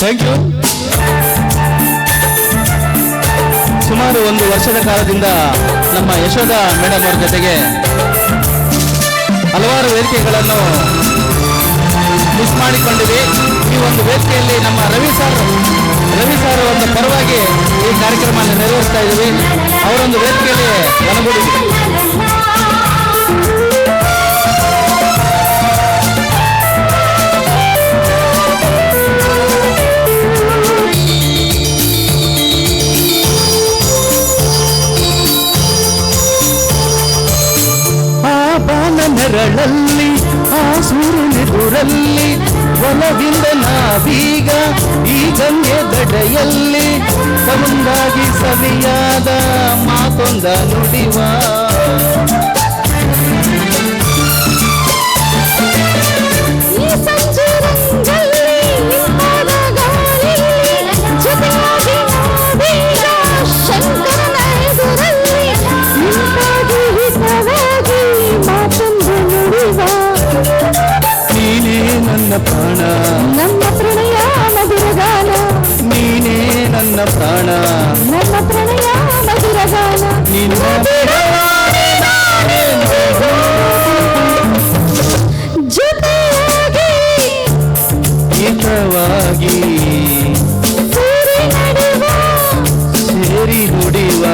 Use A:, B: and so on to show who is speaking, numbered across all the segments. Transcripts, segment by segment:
A: Thank you. ಸುಮಾರು 1 ವರ್ಷದ ಕಾಲದಿಂದ ನಮ್ಮ ಯಶೋಧ ಮೇಡಮ್ ಅವರ ಜೊತೆಗೆ ಹಲವಾರು ವೇದಿಕೆಗಳನ್ನು ಮಿಸ್ ಮಾಡಿಕೊಂಡಿವಿ. ಈ ಒಂದು ವೇದಿಕೆಯಲ್ಲಿ ನಮ್ಮ ರವಿ ಸರ್ ಒಂದು ಪರವಾಗಿ ಈ ಕಾರ್ಯಕ್ರಮವನ್ನು ನಿರ್ವಹಿಸ್ತಾ ಇದ್ದೀವಿ. ಅವರೊಂದು ವೇದಿಕೆಯಲ್ಲಿ ಒಳಗೂಡಿದೆ. ನೆರಳಲ್ಲಿ ಆ ಸೂರ್ಯನೆದುರಲ್ಲಿ ಒಲವಿಂದ ನಾವೀಗ ಈ ಗಂಗೆ ದಡೆಯಲ್ಲಿ ಸಮುಂದಾಗಿ ಸವಿಯಾದ ಮಾತೊಂದ ನುಡಿವ ಪ್ರಾಣ ನಮ್ಮ ಪ್ರಣಯ ಮಧುರಗಾನ ನೀನೇ ನನ್ನ ಪ್ರಾಣ ನಮ್ಮ ಪ್ರಣಯ ಮಧುರಗಾನ ನಿನ್ನ ಜೊತೆಯಾಗಿ ಹಿತವಾಗಿ ಸೇರಿ ನುಡಿವ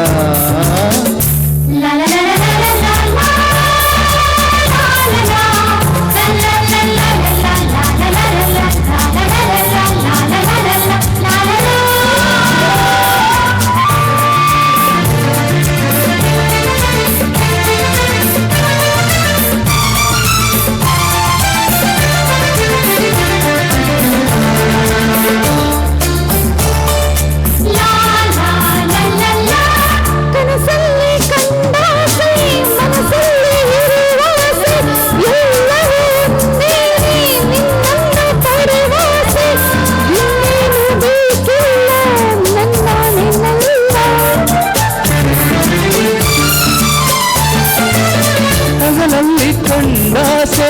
A: ಕಂಡಾಸೆ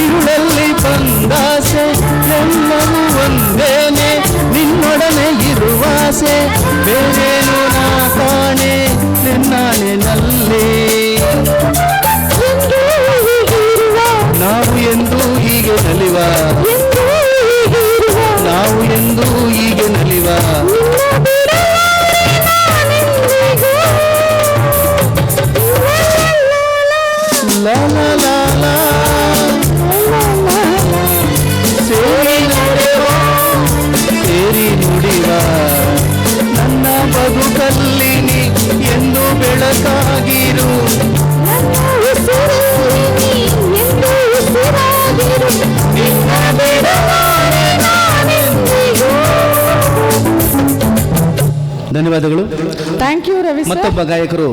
A: ಇರುಳಲ್ಲಿ ಬಂದಾಸೆ ಎಲ್ಲವೂ ಒಂದೇನೆ ನಿನ್ನೊಡನೆ ಇರುವಾಸೆ ಬೇರೇನು ನಾ ಕಾಣೆ ನಿನ್ನಾನೆನಲ್ಲಿ ನಾವು ಎಂದು ಹೀಗೆ ನಲಿವ ನಾವು ಎಂದು ಹೀಗೆ ನಲಿವ ಲಾ ಲಾ ಲಾ ಲಾ ಸೇರಿ ನುಡಿವ ನನ್ನ ಬದುಕಲ್ಲಿ ನೀ ಎಂದು ಬೆಳಕಾಗಿರು ನಿನ್ನ ಧನ್ಯವಾದಗಳು.
B: Thank you Ravi.
A: ಮತ್ತೊಬ್ಬ ಗಾಯಕರು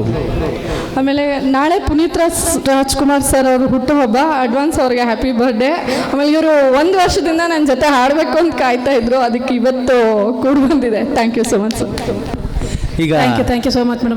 B: ಆಮೇಲೆ ನಾಳೆ ಪುನೀತ್ ರಾಜ್ಕುಮಾರ್ ಸರ್ ಅವರು ಹುಟ್ಟುಹಬ್ಬ. ಅಡ್ವಾನ್ಸ್ ಅವ್ರಿಗೆ ಹ್ಯಾಪಿ ಬರ್ಡೇ. ಆಮೇಲೆ ಇವರು 1 ವರ್ಷದಿಂದ ನನ್ನ ಜೊತೆ ಹಾಡಬೇಕು ಅಂತ ಕಾಯ್ತಾ ಇದ್ರು, ಅದಕ್ಕೆ ಇವತ್ತು ಕೂಡಿ ಬಂದಿದೆ. Thank you so much sir.
A: ಈಗ
C: thank you so much madam.